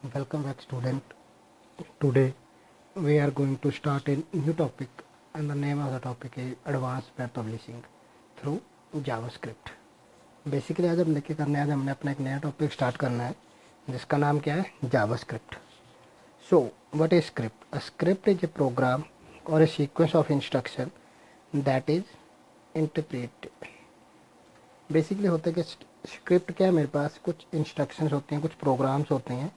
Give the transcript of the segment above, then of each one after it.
Welcome back, student. Today we are going to start a new topic, and the name of the topic is Advanced Web Publishing through JavaScript. Basically आज हम लेके करने आज हमने अपना एक नया टॉपिक स्टार्ट करना है जिसका नाम क्या है JavaScript. So what is script? A script is a program और a sequence of instruction that is interpreted. Basically होता है कि स्क्रिप्ट क्या है, मेरे पास कुछ इंस्ट्रक्शंस होते हैं, कुछ प्रोग्राम्स होते हैं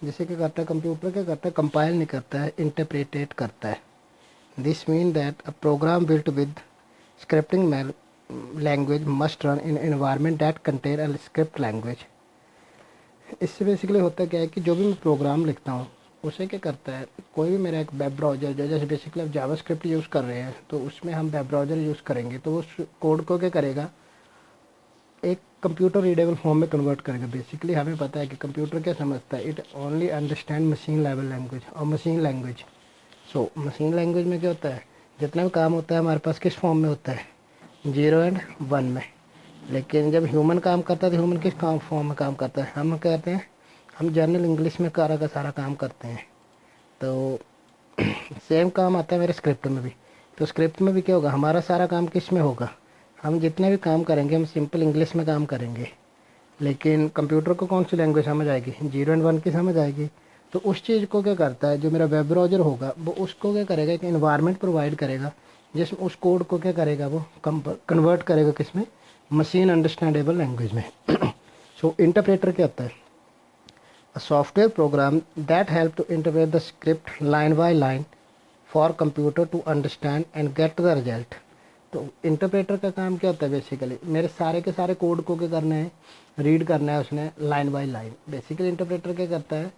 जिसे क्या करता है कंप्यूटर, क्या करता है कंपाइल नहीं करता है, इंटरप्रेटेट करता है. This mean that a program built with scripting language must run in environment that contain a script language. इससे बेसिकली होता क्या है कि जो भी मैं प्रोग्राम लिखता हूँ उसे क्या करता है, कोई भी मेरा एक वेब ब्राउज़र जो जैसे बेसिकली आप जावास्क्रिप्ट यूज़ कर रहे हैं तो उसमें हम वेब ब्राउज़र यूज़ करेंगे तो उस कोड को क्या करेगा, एक कंप्यूटर रीडेबल फॉर्म में कन्वर्ट करेगा. बेसिकली हमें पता है कि कंप्यूटर क्या समझता है, it only understand machine level language और machine language. So machine language में क्या होता है, जितना भी काम होता है हमारे पास किस फॉर्म में होता है, 0 और 1 में. लेकिन जब ह्यूमन काम करता है तो ह्यूमन किस काम फॉर्म में काम करता है, हम कहते हैं हम जनरल इंग्लिश में सारा का सारा काम करते हैं. तो सेम काम आता है मेरे स्क्रिप्ट में भी. तो स्क्रिप्ट में भी क्या होगा, हमारा सारा काम किस में होगा, हम जितने भी काम करेंगे हम सिंपल इंग्लिश में काम करेंगे. लेकिन कंप्यूटर को कौन सी लैंग्वेज समझ आएगी, 0 और 1 की समझ आएगी. तो उस चीज़ को क्या करता है, जो मेरा वेब ब्राउज़र होगा वो उसको क्या करेगा, एक इन्वायरमेंट प्रोवाइड करेगा जिसमें उस कोड को क्या करेगा, वो कन्वर्ट करेगा किसमें, मशीन अंडरस्टैंडेबल लैंग्वेज में. सो इंटरप्रेटर क्या होता है, a software program that help to interpret the script line by line for computer to understand and get the result. तो इंटरप्रेटर का काम क्या होता है, बेसिकली मेरे सारे के सारे कोड को क्या करना है, रीड करना है उसने line by line. Basically interpreter क्या करता है,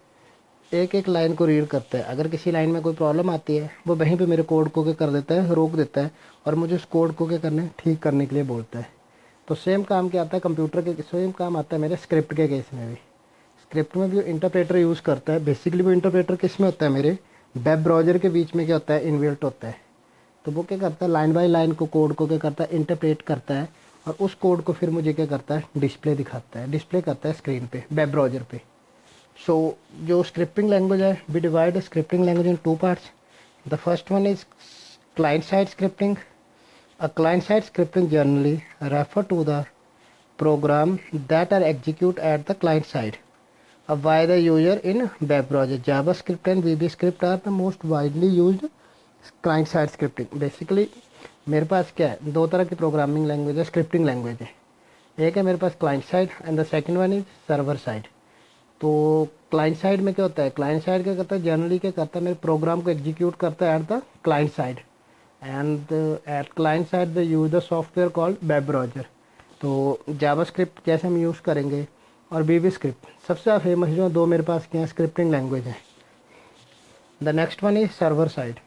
एक एक लाइन को रीड करता है. अगर किसी लाइन में कोई प्रॉब्लम आती है वो वहीं पे मेरे कोड को क्या कर देता है, रोक देता है और मुझे उस कोड को क्या करना है, ठीक करने के लिए बोलता है. तो सेम काम क्या आता है कंप्यूटर के, सेम काम आता है मेरे स्क्रिप्ट के केस में भी. स्क्रिप्ट में भी इंटरप्रेटर यूज़ करता है. बेसिकली वो इंटरप्रेटर किस में होता है, मेरे वेब ब्राउज़र के बीच में क्या होता है, इनबिल्ट होता है. तो वो क्या करता है, लाइन बाय लाइन को कोड को क्या करता है, इंटरप्रेट करता है और उस कोड को फिर मुझे क्या करता है, डिस्प्ले दिखाता है, डिस्प्ले करता है स्क्रीन पे, वेब ब्राउज़र पे. सो जो स्क्रिप्टिंग लैंग्वेज है, we divide scripting language in 2 parts. The first one is client side scripting. A client side scripting generally refer to the program that are execute at the client side by the user in web browser. JavaScript and VBScript are the most widely used client side scripting. Basically मेरे पास क्या है, दो तरह की programming language है, scripting language है. एक है मेरे पास client side and the second one is server side. तो क्लाइंट साइड में क्या होता है, क्लाइंट साइड क्या करता है, जनरली क्या करता है, मेरे प्रोग्राम को एग्जीक्यूट करता है at the client side and at client side the use the software called web browser. तो जावास्क्रिप्ट जैसे हम यूज़ करेंगे और वीबी स्क्रिप्ट सबसे ज़्यादा फेमस जो दो मेरे पास क्या स्क्रिप्टिंग लैंग्वेज है. The next one is server side.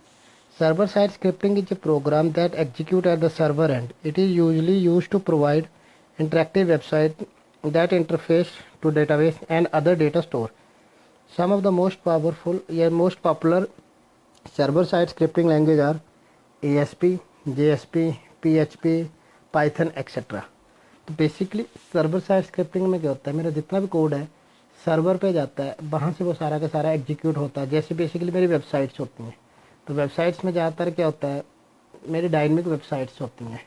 Server side scripting is a program that execute at the server end. It is usually use to provide interactive website that interface to database and other data store. Some of the most powerful या most popular server side scripting language are ASP, JSP, PHP, Python etcetera. तो basically server side scripting में क्या होता है, मेरा जितना भी code है सर्वर पे जाता है, वहाँ से वो सारा का सारा एग्जीक्यूट होता है. जैसे बेसिकली मेरी वेबसाइट्स होती हैं, तो वेबसाइट्स में ज़्यादातर क्या होता है, मेरी डायनेमिक वेबसाइट्स होती हैं.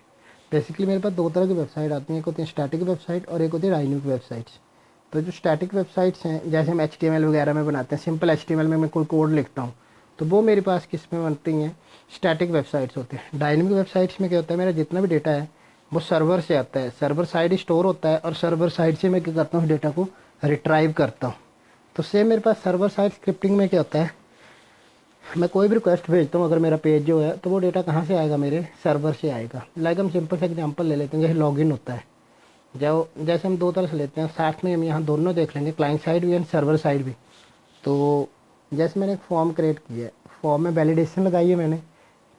बेसिकली मेरे पास दो तरह की वेबसाइट आती हैं, एक होती है स्टैटिक वेबसाइट और एक होती है डायनेमिक वेबसाइट्स. तो जो स्टैटिक वेबसाइट्स हैं, जैसे हम HTML वगैरह में बनाते हैं, सिंपल HTML में मैं कोई कोड लिखता हूँ तो वो मेरे पास किस में बनती हैं, स्टैटिक वेबसाइट्स होती हैं. डायनेमिक वेबसाइट्स में क्या होता है, मेरा जितना भी डेटा है वो सर्वर से आता है, सर्वर साइड स्टोर होता है और सर्वर साइड से मैं क्या करता हूँ, डेटा को रिट्राइव करता हूँ. तो सेम मेरे पास सर्वर साइड स्क्रिप्टिंग में क्या होता है, मैं कोई भी रिक्वेस्ट भेजता हूँ, अगर मेरा पेज जो है तो वो डेटा कहाँ से आएगा, मेरे सर्वर से आएगा. लाइक हम सिंपल सा एग्जांपल ले लेते हैं, जैसे लॉगिन होता है, जो जैसे हम दो तरह से लेते हैं, साथ में हम यहाँ दोनों देख लेंगे, क्लाइंट साइड भी एंड सर्वर साइड भी. तो जैसे मैंने एक फॉर्म क्रिएट किया है, फॉर्म में वैलिडेशन लगाई है मैंने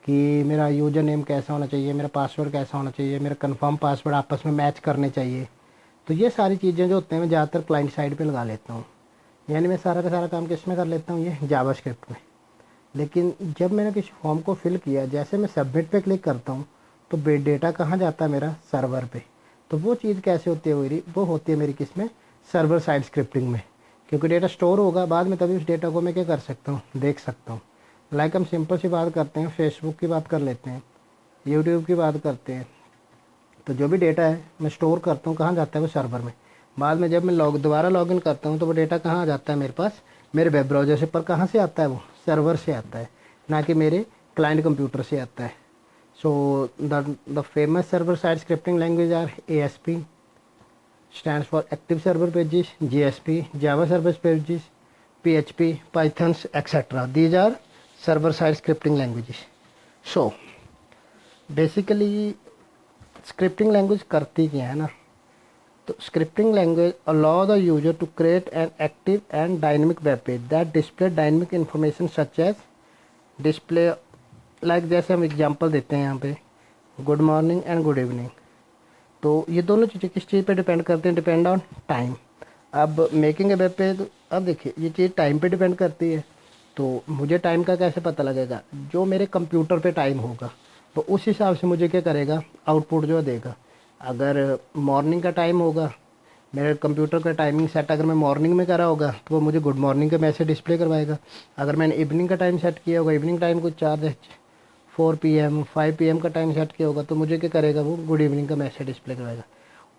कि मेरा यूज़र नेम कैसा होना चाहिए, मेरा पासवर्ड कैसा होना चाहिए, मेरा कंफर्म पासवर्ड आपस में मैच करने चाहिए. तो ये सारी चीज़ें जो होते हैं मैं ज़्यादातर क्लाइंट साइड पे लगा लेता हूँ. यानी मैं सारा का सारा काम किस में कर लेता हूँ, ये जावास्क्रिप्ट में. लेकिन जब मैंने किसी फॉर्म को फिल किया, जैसे मैं सबमिट पे क्लिक करता हूँ तो डेटा कहाँ जाता है, मेरा सर्वर पे. तो वो चीज़ कैसे होती है मेरी, वो होती है मेरी किस में, सर्वर साइड स्क्रिप्टिंग में. क्योंकि डेटा स्टोर होगा बाद में, तभी उस डेटा को मैं क्या कर सकता हूँ, देख सकता हूँ। लाइक हम सिंपल सी बात करते हैं, फेसबुक की बात कर लेते हैं, यूट्यूब की बात करते हैं। तो जो भी डेटा है मैं स्टोर करता हूँ, कहाँ जाता है वो सर्वर में। बाद में जब मैं दोबारा लॉगिन करता हूँ तो वो डेटा कहाँ आ जाता है मेरे पास, मेरे वेब ब्राउज़र से। पर कहाँ से आता है वो, सर्वर से आता है, ना कि मेरे क्लाइंट कंप्यूटर से आता है। So the famous server side scripting language are ASP stands for active server pages, JSP, Java service pages, PHP, Pythons, etc. These are server side scripting languages. So basically scripting language करती क्या है ना, तो scripting language allow the user to create an active and dynamic web page that display dynamic information such as display, like जैसे हम example देते हैं यहाँ पे good morning and good evening. तो ये दोनों चीज़ें किस चीज़ पे डिपेंड करते हैं, डिपेंड ऑन टाइम। अब मेकिंग ए वेब पेज, अब देखिए ये चीज़ टाइम पे डिपेंड करती है। तो मुझे टाइम का कैसे पता लगेगा, जो मेरे कंप्यूटर पे टाइम होगा तो उस हिसाब से मुझे क्या करेगा, आउटपुट जो देगा। अगर मॉर्निंग का टाइम होगा, मेरे कंप्यूटर का टाइमिंग सेट अगर मैं मॉर्निंग में करा होगा तो वो मुझे गुड मॉर्निंग का मैसेज डिस्प्ले करवाएगा। अगर मैंने इवनिंग का टाइम सेट किया होगा, इवनिंग टाइम को 4 PM 5 PM का टाइम सेट किया होगा, तो मुझे क्या करेगा, वो गुड इवनिंग का मैसेज डिस्प्ले करवाएगा।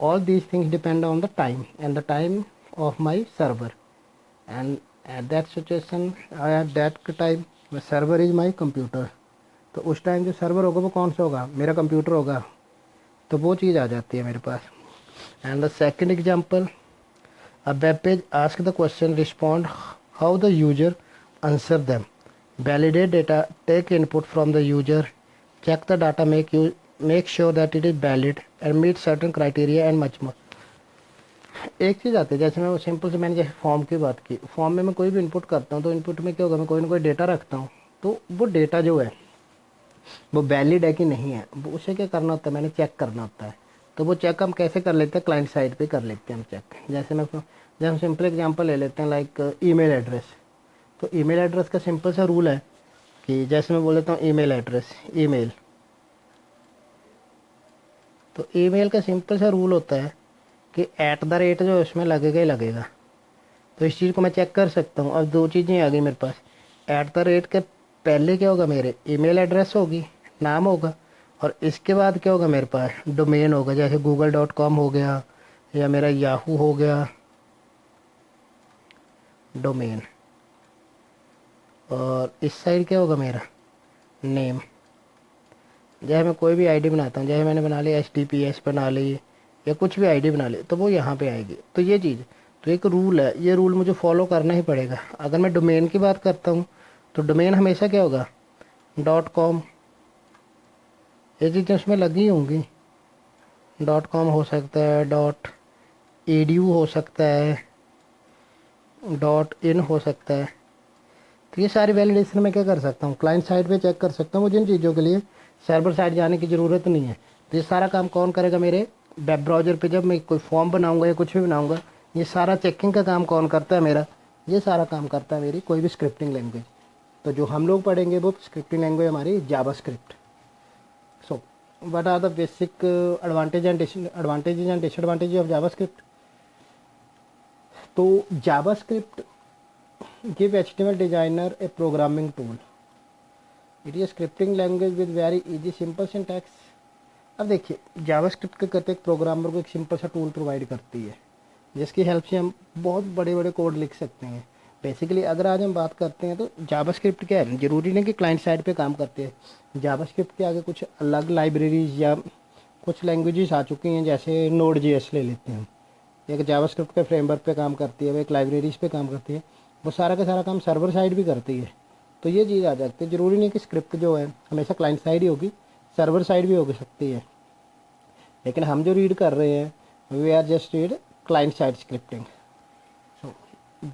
All these things depend on the time and the time of my server, and at that situation at that time server is my computer. तो उस टाइम जो सर्वर होगा वो कौन सा होगा, मेरा कंप्यूटर होगा। तो वो चीज़ आ जाती है मेरे पास। And the second example, a web page ask the question, respond how the user answer them, validate data, take input from the user, check the data, make sure that it is valid and meet certain criteria and much more। एक चीज़ आती है, जैसे मैं simple से मैंने जैसे form की बात की, फॉर्म में मैं कोई भी इनपुट करता हूँ तो इनपुट में क्या होगा, मैं कोई ना कोई डेटा रखता हूँ। तो वो डेटा जो है वो वैलिड है कि नहीं है, वो उसे क्या करना होता है, मैंने चेक करना होता है। तो वो चेक हम कैसे कर लेते हैं, क्लाइंट साइड पे कर लेते हैं हम चेक। जैसे हम सिंपल एग्जांपल ले लेते हैं, लाइक ईमेल एड्रेस। तो ईमेल एड्रेस का सिंपल सा रूल है कि जैसे मैं बोल देता हूँ ईमेल एड्रेस, ईमेल, तो ईमेल का सिंपल सा रूल होता है कि @ जो उसमें लगेगा ही लगेगा। तो इस चीज़ को मैं चेक कर सकता हूँ। अब दो चीज़ें आ गई मेरे पास, @ के पहले क्या होगा, मेरे ईमेल एड्रेस होगी, नाम होगा, और इसके बाद क्या होगा, मेरे पास डोमेन होगा, जैसे google.com हो गया या मेरा याहू हो गया डोमेन। और इस साइड क्या होगा, मेरा नेम। जैसे मैं कोई भी आईडी बनाता हूँ, जैसे मैंने बना ली HTTPS बना ली या कुछ भी आईडी बना ली, तो वो यहाँ पे आएगी। तो ये चीज़, तो एक रूल है, ये रूल मुझे फॉलो करना ही पड़ेगा। अगर मैं डोमेन की बात करता हूँ तो डोमेन हमेशा क्या होगा, .com, ये चीज़ें उसमें लगी होंगी। .com हो सकता है, .edu हो सकता है, .in हो सकता है। तो ये सारी वैलिडेशन मैं क्या कर सकता हूँ, क्लाइंट साइड पे चेक कर सकता हूँ। मुझे इन चीज़ों के लिए सर्वर साइड जाने की ज़रूरत नहीं है। तो ये सारा काम कौन करेगा, मेरे वेब ब्राउज़र पे जब मैं कोई फॉर्म बनाऊंगा या कुछ भी बनाऊंगा, ये सारा चेकिंग का काम कौन करता है, मेरा ये सारा काम करता है मेरी कोई भी स्क्रिप्टिंग लैंग्वेज। तो जो हम लोग पढ़ेंगे वो स्क्रिप्टिंग लैंग्वेज हमारी JavaScript. So what are the basic advantages and disadvantages of JavaScript. तो JavaScript give HTML designer a programming tool. It is a scripting language with very easy simple syntax। अब देखिए जावास्क्रिप्ट क्या करते हैं, एक programmer को एक सिंपल सा टूल प्रोवाइड करती है जिसकी हेल्प से हम बहुत बड़े बड़े कोड लिख सकते हैं। बेसिकली अगर आज हम बात करते हैं तो जावास्क्रिप्ट क्या है, ज़रूरी नहीं कि क्लाइंट साइड पे काम करते हैं। जावास्क्रिप्ट के आगे कुछ अलग लाइब्रेरीज या कुछ लैंग्वेजेस आ चुकी हैं, जैसे Node.js ले लेते हैं, एक जावास्क्रिप्ट के फ्रेमवर्क पे काम करती है, वो एक लाइब्रेरीज पे काम करती है, वो सारा का सारा काम सर्वर साइड भी करती है। तो ये चीज़ आ जाती है, ज़रूरी नहीं कि स्क्रिप्ट जो है हमेशा क्लाइंट साइड ही होगी, सर्वर साइड भी हो सकती है। लेकिन हम जो रीड कर रहे हैं we are just read client side scripting. So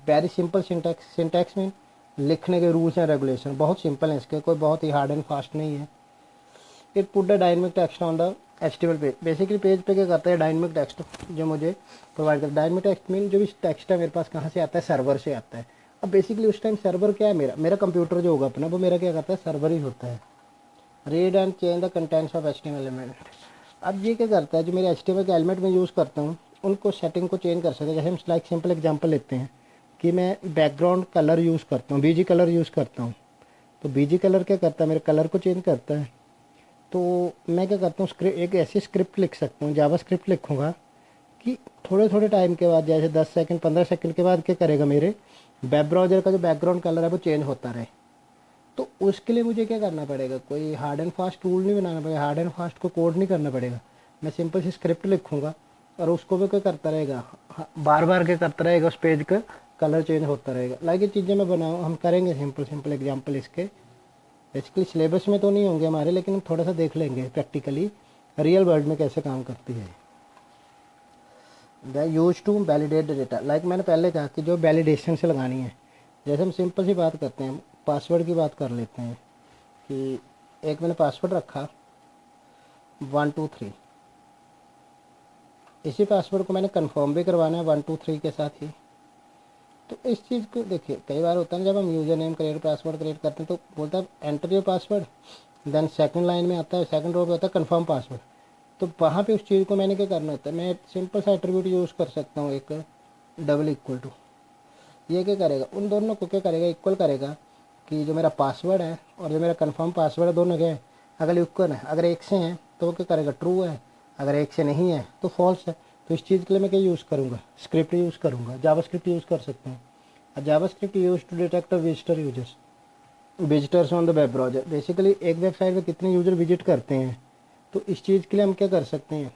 very simple syntax, syntax में लिखने के रूल्स एंड रेगुलेशन बहुत सिंपल है, इसके कोई बहुत ही हार्ड एंड फास्ट नहीं है। It put the dynamic text on the HTML page. Basically page पे क्या करता है, डायनेमिक टेक्स्ट जो मुझे प्रोवाइड करता है। डायनेमिक टेक्स्ट मीन जो भी टेक्स्ट है मेरे पास कहाँ से आता है, सर्वर से आता है। अब बेसिकली उस टाइम सर्वर क्या है, मेरा कंप्यूटर जो होगा अपना, वो मेरा क्या करता है, सर्वर ही होता है। Read and change the contents of HTML element. अब ये क्या करता है, जो मेरे HTML के एलिमेंट में यूज़ करता हूँ उनको सेटिंग को चेंज कर सकते हैं। जैसे हम लाइक सिंपल एग्जांपल लेते हैं, कि मैं बैकग्राउंड कलर यूज़ करता हूँ, बीजी कलर यूज़ करता हूँ। तो बीजी कलर क्या करता है, मेरे कलर को चेंज करता है। तो मैं क्या करता हूँ, एक ऐसी स्क्रिप्ट लिख सकता हूँ, जावा स्क्रिप्ट लिखूँगा कि थोड़े थोड़े टाइम के बाद, जैसे 10 सेकंड 15 सेकंड के बाद क्या करेगा, मेरे वेब ब्राउज़र का जो बैकग्राउंड कलर है वो चेंज होता रहे। तो उसके लिए मुझे क्या करना पड़ेगा, कोई हार्ड एंड फास्ट टूल नहीं बनाना पड़ेगा, हार्ड एंड फास्ट को कोड नहीं करना पड़ेगा। मैं सिंपल सी स्क्रिप्ट लिखूँगा और उसको भी क्या करता रहेगा, बार बार क्या करता रहेगा, उस पेज का कलर चेंज होता रहेगा। लाइक ये चीज़ें मैं बनाऊँ, हम करेंगे सिंपल सिंपल एग्जाम्पल इसके। बेसिकली सिलेबस में तो नहीं होंगे हमारे, लेकिन हम थोड़ा सा देख लेंगे प्रैक्टिकली रियल वर्ल्ड में कैसे काम करती है। The use to validate data, like मैंने पहले कहा कि जो वैलिडेशन से लगानी है। जैसे हम सिंपल सी बात करते हैं, पासवर्ड की बात कर लेते हैं कि एक मैंने पासवर्ड रखा 123, इसी पासवर्ड को मैंने कंफर्म भी करवाना है 123 के साथ ही। तो इस चीज़ को देखिए, कई बार होता है ना, जब हम user name create password create करते हैं तो बोलता है enter your password, then second line में आता है, सेकंड रो पे होता है कंफर्म पासवर्ड। तो वहाँ पे उस चीज़ को मैंने क्या करना होता है, मैं सिंपल सा एट्रीब्यूट यूज़ कर सकता हूँ, एक डबल इक्वल टू। ये क्या करेगा, उन दोनों को क्या करेगा, इक्वल करेगा कि जो मेरा पासवर्ड है और जो मेरा कंफर्म पासवर्ड है दोनों क्या है, अगर इक्वल है, अगर एक से हैं तो वो क्या करेगा, ट्रू है, अगर एक से नहीं है तो फॉल्स है। तो इस चीज़ के लिए मैं क्या यूज़ करूँगा, स्क्रिप्ट यूज़ करूँगा, जावा स्क्रिप्ट यूज़ कर सकता हूँ। JavaScript use to detect visitors on the web browser. Basically एक वेबसाइट पे कितने यूज़र विजिट करते हैं, तो इस चीज़ के लिए हम क्या कर सकते हैं,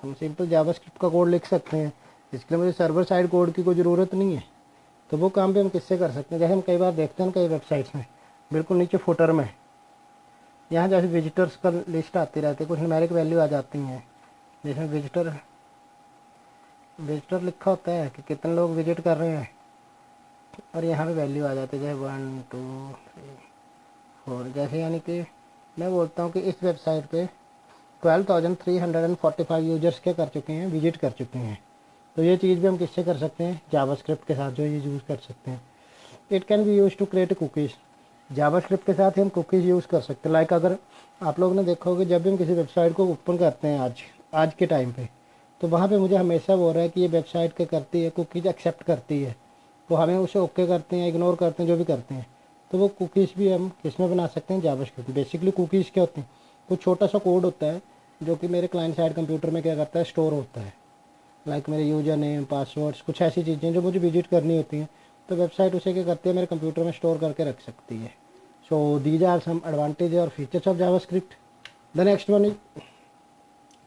हम सिंपल जावा स्क्रिप्ट का कोड लिख सकते हैं। इसके लिए मुझे सर्वर साइड कोड की कोई ज़रूरत नहीं है। तो वो काम भी हम किससे कर सकते हैं, जैसे हम कई बार देखते हैं कई वेबसाइट्स में बिल्कुल नीचे फुटर में यहाँ जैसे विजिटर्स का लिस्ट आती रहती है, कुछ न्यूमेरिक वैल्यू आ जाती हैं, जैसे विजिटर लिखा होता है कि कितने लोग विजिट कर रहे हैं, और यहाँ पे वैल्यू आ जाती है जैसे 1 2 3 4। जैसे यानी कि मैं बोलता हूँ कि इस वेबसाइट पे 12,345 यूजर्स क्या कर चुके हैं, विजिट कर चुके हैं। तो ये चीज़ भी हम किससे कर सकते हैं, जावास्क्रिप्ट के साथ जो ये यूज़ कर सकते हैं। It can be use to create cookies, JavaScript के साथ ही हम कुकीज़ यूज़ कर सकते हैं। लाइक अगर आप लोग ने देखा होगा, जब भी हम किसी वेबसाइट को ओपन करते हैं आज के टाइम पे, तो वहाँ पे मुझे हमेशा वो हो रहा है कि ये वेबसाइट क्या करती है, कुकीज़ एक्सेप्ट करती है। तो हमें उसे ओके करते हैं, इग्नोर करते हैं, जो भी करते हैं। तो वो कुकीज़ भी हम किस में बना सकते हैं, जावास्क्रिप्ट। बेसिकली कुकीज़ क्या होते हैं, कुछ छोटा सा कोड होता है जो कि मेरे क्लाइंट साइड कंप्यूटर में क्या करता है, स्टोर होता है। लाइक मेरे यूज़र नेम, पासवर्ड्स, कुछ ऐसी चीज़ें जो मुझे विजिट करनी होती हैं, तो वेबसाइट उसे क्या करती है, मेरे कंप्यूटर में स्टोर करके रख सकती है। So these are some advantage और features of JavaScript. The next one is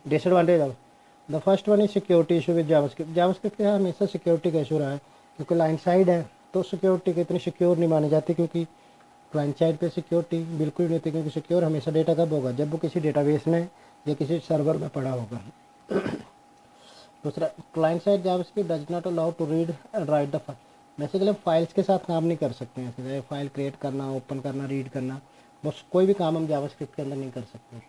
disadvantage of. The first one is security issue with JavaScript. JavaScript के साथ हमेशा सिक्योरिटी का इशू रहा है, क्योंकि क्लाइंट साइड है तो सिक्योरिटी की इतनी सिक्योर नहीं मानी जाती, क्योंकि क्लाइंट साइड पे सिक्योरिटी बिल्कुल नहीं होती। क्योंकि सिक्योर हमेशा डेटा कब होगा, जब वो किसी डेटाबेस में या किसी सर्वर में पड़ा होगा। दूसरा, client side JavaScript does not allow to read and write the file. Basically हम फाइल्स के साथ काम नहीं कर सकते हैं, जैसे फाइल क्रिएट करना, ओपन करना, रीड करना, बस कोई भी काम हम जावास्क्रिप्ट के अंदर नहीं कर सकते।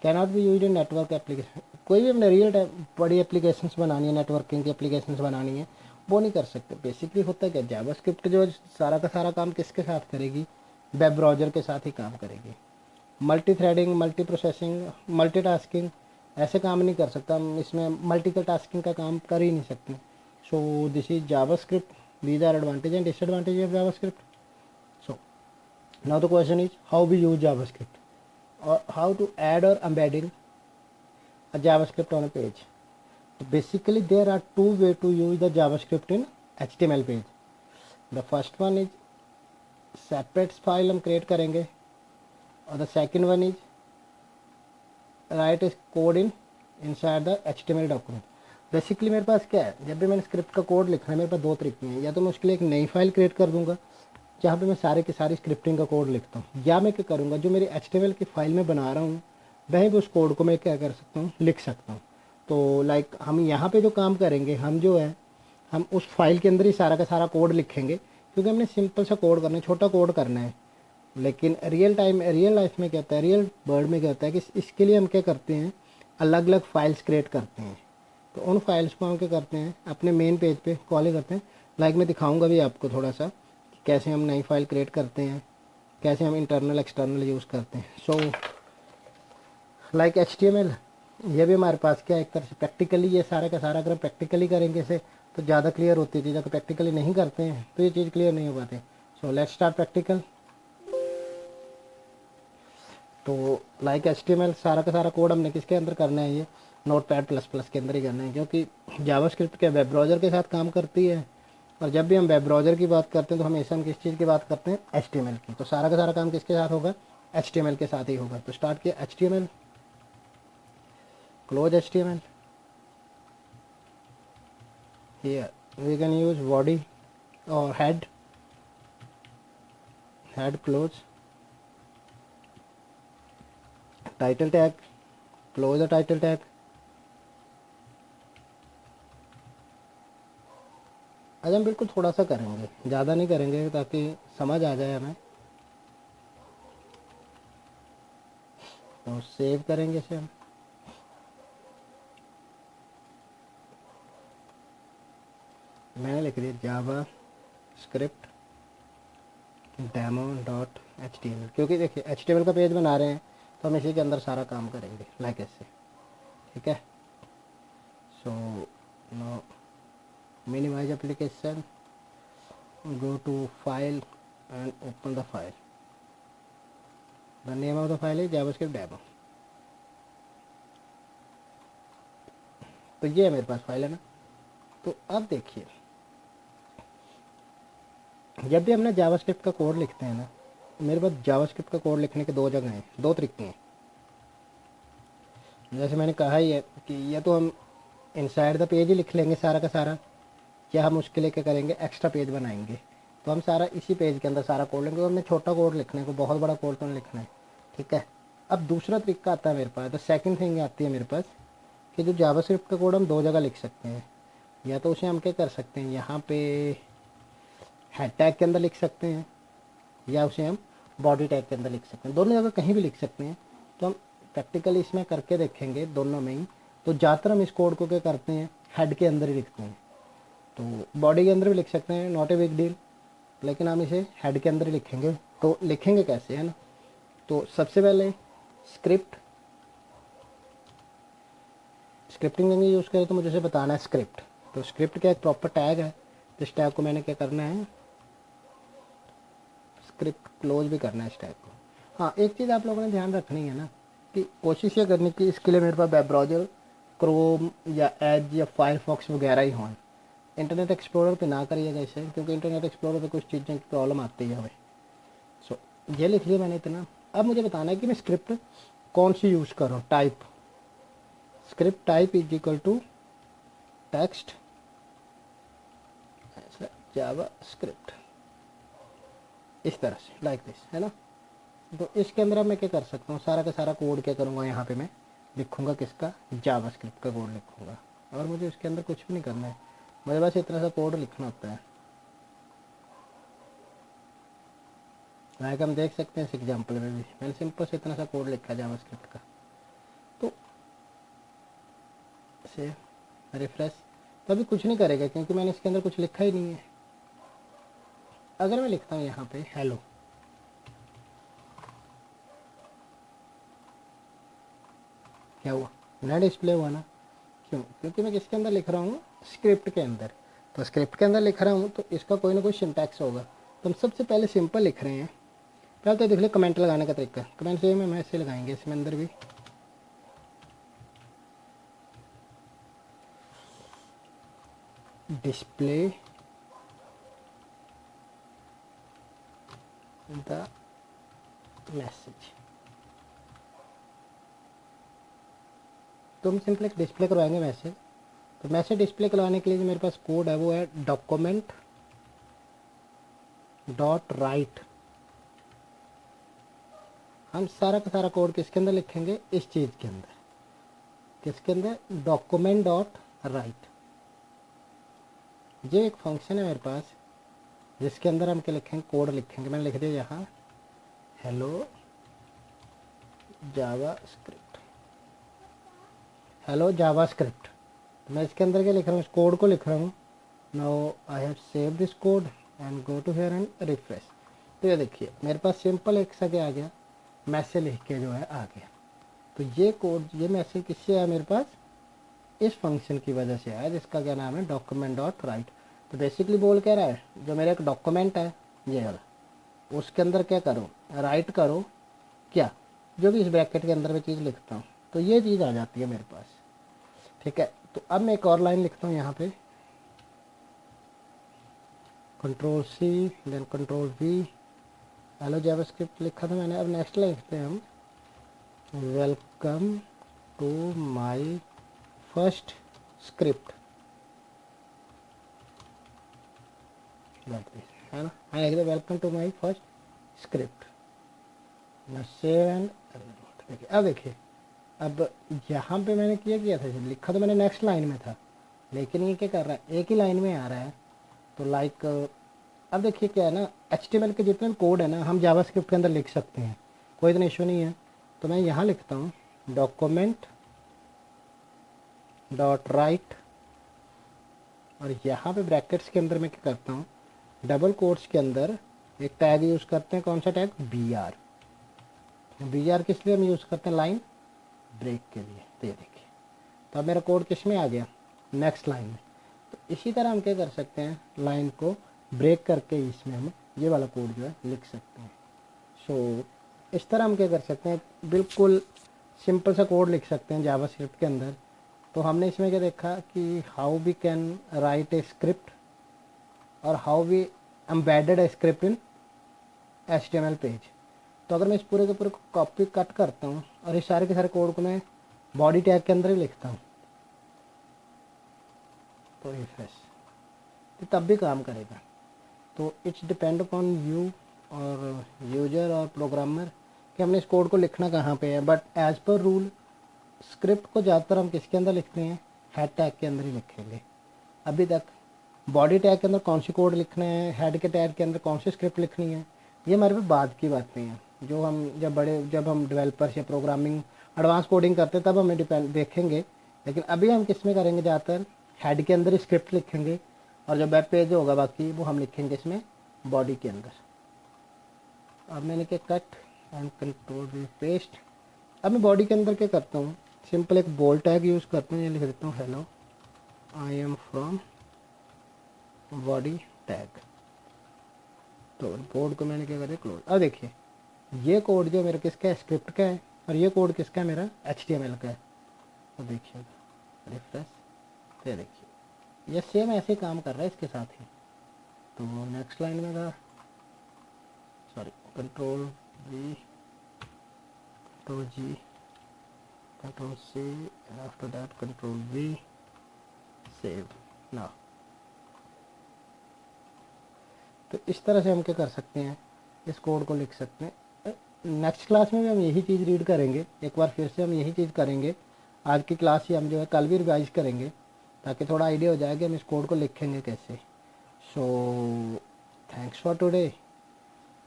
Can not be use in network application. कोई भी हमने रियल टाइम बड़ी एप्लीकेशंस बनानी है, नेटवर्किंग की एप्लीकेशंस बनानी है, वो नहीं कर सकते। बेसिकली होता है क्या, जावास्क्रिप्ट जो सारा का सारा काम किसके साथ करेगी, वेब ब्राउज़र के साथ ही काम करेगी। Multi threading, multi processing, multi tasking ऐसे काम नहीं कर सकता हम, इसमें मल्टी टास्किंग का काम कर ही नहीं सकते। So this is JavaScript, these are advantage and disadvantage of JavaScript. So now the question is how we use JavaScript or how to add or embedding a JavaScript on a page. So basically there are two ways to use the JavaScript in HTML page. The first one is separate file हम create करेंगे, और the second one is write code in inside the HTML document. Basically मेरे पास क्या है, जब भी मैंने स्क्रिप्ट का कोड लिखना है, मेरे पास दो तरीके हैं। या तो मैं उसके लिए एक नई फाइल क्रिएट कर दूंगा जहाँ पे मैं सारे की सारी स्क्रिप्टिंग का कोड लिखता हूँ, या मैं क्या करूँगा, जो मेरी HTML की फाइल में बना रहा हूँ वहीं पे उस कोड को मैं क्या कर सकता हूँ, लिख सकता हूँ। तो लाइक हम यहाँ पे जो काम करेंगे, हम जो है हम उस फाइल के अंदर ही सारा का सारा कोड लिखेंगे, क्योंकि हमने सिंपल सा कोड करना है, छोटा कोड करना है। लेकिन रियल लाइफ में क्या होता है, रियल वर्ल्ड में क्या होता है कि इसके लिए हम क्या करते हैं, अलग अलग फाइल्स क्रिएट करते हैं। तो उन फाइल्स को हम क्या करते हैं, अपने मेन पेज पे कॉल करते हैं। लाइक मैं दिखाऊंगा भी आपको थोड़ा सा कैसे हम नई फाइल क्रिएट करते हैं, कैसे हम इंटरनल एक्सटर्नल यूज़ करते हैं। सो लाइक HTML, ये भी हमारे पास क्या है, एक तरह से प्रैक्टिकली, ये सारा का सारा अगर हम प्रैक्टिकली करेंगे इसे, तो ज़्यादा क्लियर होती है चीज़। अगर प्रैक्टिकली नहीं करते हैं तो ये चीज़ क्लियर नहीं हो पाती। So let's start practical. तो लाइक HTML सारा का सारा कोड हमने किसके अंदर करना है, ये Notepad++ के अंदर ही करना है, क्योंकि जावास्क्रिप्ट के वेब ब्राउज़र के साथ काम करती है। और जब भी हम वेब ब्राउज़र की बात करते हैं तो हमेशा हम किस चीज़ की बात करते हैं, HTML की। तो सारा का सारा काम किसके साथ होगा, HTML के साथ ही होगा। तो स्टार्ट किया HTML, close HTML, here we can use body or head close, title tag, close the title tag, आज हम बिल्कुल थोड़ा सा करेंगे, ज़्यादा नहीं करेंगे, ताकि समझ आ जाए हमें। तो सेव करेंगे इसे हम। मैंने लिख दिया जावा स्क्रिप्ट demo.html, क्योंकि देखिए HTML का पेज बना रहे हैं तो हम इसी के अंदर सारा काम करेंगे लाइक ऐसे, ठीक है। So no minimize application, go to file and open the file. The name of the file is JavaScript demo. तो ये मेरे पास फाइल है ना। तो अब देखिए, जब भी हम ना जावास्क्रिप्ट का कोड लिखते हैं ना, मेरे पास जावास्क्रिप्ट का कोड लिखने के दो जगह हैं, दो तरीके हैं। जैसे मैंने कहा ही है कि या तो हम इनसाइड द पेज ही लिख लेंगे सारा का सारा, या हम उसके लिए क्या करेंगे, एक्स्ट्रा पेज बनाएंगे। तो हम सारा इसी पेज के अंदर सारा कोड लेंगे, और हमने छोटा कोड लिखना है, कोई बहुत बड़ा कोड तो नहीं लिखना है, ठीक है। अब दूसरा तरीका आता है मेरे पास, तो सेकंड थिंग आती है मेरे पास कि जो जावास्क्रिप्ट का कोड हम दो जगह लिख सकते हैं। या तो उसे हम क्या कर सकते हैं, यहाँ पे हेड टैग के अंदर लिख सकते हैं, या उसे हम बॉडी टैग के अंदर लिख सकते हैं। दोनों जगह कहीं भी लिख सकते हैं। तो हम प्रैक्टिकली इसमें करके देखेंगे दोनों में ही। तो ज़्यादातर हम इस कोड को क्या करते हैं, हेड के अंदर ही लिखते हैं। तो बॉडी के अंदर भी लिख सकते हैं, नॉट ए बिग डील, लेकिन हम इसे हेड के अंदर ही लिखेंगे। तो लिखेंगे कैसे, है ना। तो सबसे पहले स्क्रिप्टिंग लैंग्वेज यूज़ करें तो मुझे उसे बताना है स्क्रिप्ट। तो स्क्रिप्ट का एक प्रॉपर टैग है, तो इस टैग को मैंने क्या करना है, स्क्रिप्ट क्लोज भी करना है इस टैग को। हाँ, एक चीज़ आप लोगों ने ध्यान रखनी है ना, कि कोशिश ये करनी कि इसके लिए मेरे पास वेब ब्राउज़र क्रोम या एज या फायरफॉक्स वगैरह ही हों। इंटरनेट एक्सप्लोरर पे ना करिएगा इसे, क्योंकि इंटरनेट एक्सप्लोरर पे कुछ चीज़ें की प्रॉब्लम आती है हमें। सो ये लिख लिया मैंने इतना। अब मुझे बताना है कि मैं स्क्रिप्ट कौन सी यूज़ करूँ, type. Script type is equal to text JavaScript, इस तरह से लाइक दिस, है ना। तो इसके अंदर अब मैं क्या कर सकता हूँ, सारा का सारा कोड क्या करूँगा, यहाँ पे मैं लिखूँगा किसका, जावास्क्रिप्ट का कोड लिखूँगा। और मुझे इसके अंदर कुछ भी नहीं करना है, मुझे बस इतना सा कोड लिखना होता है। लाइक हम देख सकते हैं इस एग्जाम्पल में भी मैंने सिंपल से इतना सा कोड लिखा है जावास्क्रिप्ट का। तो से रिफ्रेश, तो अभी कुछ नहीं करेगा क्योंकि मैंने इसके अंदर कुछ लिखा ही नहीं है। अगर मैं लिखता हूँ यहाँ पे हेलो, क्या हुआ, नया डिस्प्ले हुआ ना। क्यों, क्योंकि मैं किसके अंदर लिख रहा हूँ, स्क्रिप्ट के अंदर। तो स्क्रिप्ट के अंदर लिख रहा हूँ तो इसका कोई ना कोई सिंटैक्स होगा। तो हम सबसे पहले सिंपल लिख रहे हैं। पहले तो देख ले कमेंट लगाने का तरीका, कमेंट से में ऐसे लगाएंगे इसमें अंदर भी। डिस्प्ले द मैसेज, तो हम सिंपल एक डिस्प्ले करवाएंगे मैसेज। तो मैसेज डिस्प्ले करवाने के लिए जो मेरे पास कोड है वो है डॉक्यूमेंट डॉट राइट। हम सारा का सारा कोड किसके अंदर लिखेंगे, इस चीज़ के अंदर, किसके अंदर, डॉक्यूमेंट डॉट राइट। ये एक फंक्शन है मेरे पास जिसके अंदर हम क्या लिखेंगे, कोड लिखेंगे। मैंने लिख दिया यहाँ हेलो जावा स्क्रिप्ट, हेलो जावा स्क्रिप्ट। तो मैं इसके अंदर क्या लिख रहा हूँ, इस कोड को लिख रहा हूँ। Now I have save this code and go to here and refresh. तो ये देखिए मेरे पास सिंपल एक सा क्या आ गया, मैसेज लिख के जो है आ गया। तो ये कोड, ये मैसेज किससे आया मेरे पास, इस फंक्शन की वजह से आया जिसका क्या नाम है डॉक्यूमेंट डॉट राइट। तो बेसिकली बोल क्या रहा है, जो मेरा एक डॉक्यूमेंट है ये वाला, उसके अंदर क्या करो, राइट करो क्या, जो भी इस ब्रैकेट के अंदर मैं चीज़ लिखता हूँ तो ये चीज़ आ जाती है मेरे पास। ठीक है, तो अब मैं एक और लाइन लिखता हूँ यहाँ पे, control C then control V, hello JavaScript लिखा था मैंने। अब नेक्स्ट लाइन लिखते हैं हम, welcome to my first script, है ना, हाँ लिख दे welcome to my first script, save and. देखिए अब देखिए, अब यहाँ पे मैंने किया था, जब लिखा तो मैंने नेक्स्ट लाइन में था, लेकिन ये क्या कर रहा है एक ही लाइन में आ रहा है। तो लाइक अब देखिए क्या है ना, HTML के जितने कोड है ना हम जावास्क्रिप्ट के अंदर लिख सकते हैं, कोई इतना इशू नहीं है। तो मैं यहाँ लिखता हूँ डॉक्यूमेंट डॉट राइट, और यहाँ पे ब्रैकेट्स के अंदर मैं क्या करता हूँ, डबल कोट्स के अंदर एक टैग यूज़ करते हैं, कौन सा टैग, बी आर किस लिए हम यूज़ करते हैं, लाइन ब्रेक के लिए। तो ये देखिए, तो अब मेरा कोड किस में आ गया, नेक्स्ट लाइन में। तो इसी तरह हम क्या कर सकते हैं, लाइन को ब्रेक करके इसमें हम ये वाला कोड जो है लिख सकते हैं। सो इस तरह हम क्या कर सकते हैं, बिल्कुल सिंपल सा कोड लिख सकते हैं जावास्क्रिप्ट के अंदर। तो हमने इसमें क्या देखा कि how we can write a script और how we embedded a script in HTML page. तो अगर मैं इस पूरे के पूरे को कॉपी कट करता हूँ और इस सारे के सारे कोड को मैं बॉडी टैग के अंदर ही लिखता हूँ, तो रिफ्रेश, तो तब भी काम करेगा। तो इट्स डिपेंड अपॉन यू और यूजर और प्रोग्रामर कि हमने इस कोड को लिखना कहाँ पे है। But as per rule script को ज़्यादातर हम किसके अंदर लिखते हैं, हेड टैग के अंदर ही लिखेंगे। अभी तक बॉडी टैग के अंदर कौन सी कोड लिखना है, हेड के टैग के अंदर कौन सी स्क्रिप्ट लिखनी है, ये हमारे पे बाद की बातें हैं। जो हम जब हम डेवलपर्स या प्रोग्रामिंग एडवांस कोडिंग करते हैं तब हमें देखेंगे। लेकिन अभी हम किस में करेंगे, ज़्यादातर हेड के अंदर ही स्क्रिप्ट लिखेंगे, और जो वेब पेज होगा बाकी वो हम लिखेंगे इसमें बॉडी के अंदर। अब मैंने क्या cut and control we paste. अब मैं बॉडी के अंदर क्या करता हूँ, सिंपल एक बोल्ड टैग यूज़ करता हूँ, ये लिख देता हूँ hello I am from body tag. तो कोड को मैंने क्या करा, क्लोज। अब देखिए ये कोड जो मेरा किसका है, स्क्रिप्ट का है, और ये कोड किसका है, मेरा HTML का है। तो देखिए रिफ्रेश, तो देखिए ये सेम ऐसे काम कर रहा है इसके साथ ही। तो नेक्स्ट लाइन में था, sorry control V control G control C and after that control V, save ना। तो इस तरह से हम क्या कर सकते हैं, इस कोड को लिख सकते हैं। नेक्स्ट क्लास में भी हम यही चीज़ रीड करेंगे, एक बार फिर से हम यही चीज़ करेंगे। आज की क्लास ही हम जो है कल भी रिवाइज करेंगे, ताकि थोड़ा आइडिया हो जाए कि हम इस कोड को लिखेंगे कैसे। So thanks for today.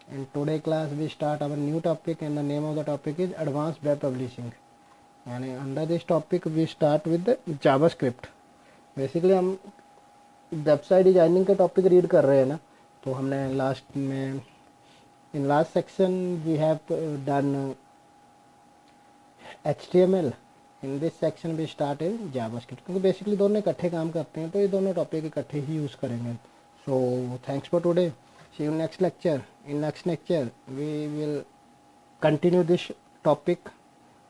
In today class we start our new topic and the name of the topic is advanced web publishing, and under this topic we start with the JavaScript। Basically हम website designing के topic read कर रहे हैं ना, तो हमने last में in last section we have done HTML, in this section we start in JavaScript, क्योंकि बेसिकली दोनों इकट्ठे काम करते हैं तो ये दोनों टॉपिक इकट्ठे ही यूज़ करेंगे। So thanks for today, see you next lecture. In next lecture we will continue this topic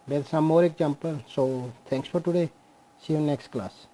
with some more example. So thanks for today, see you next class.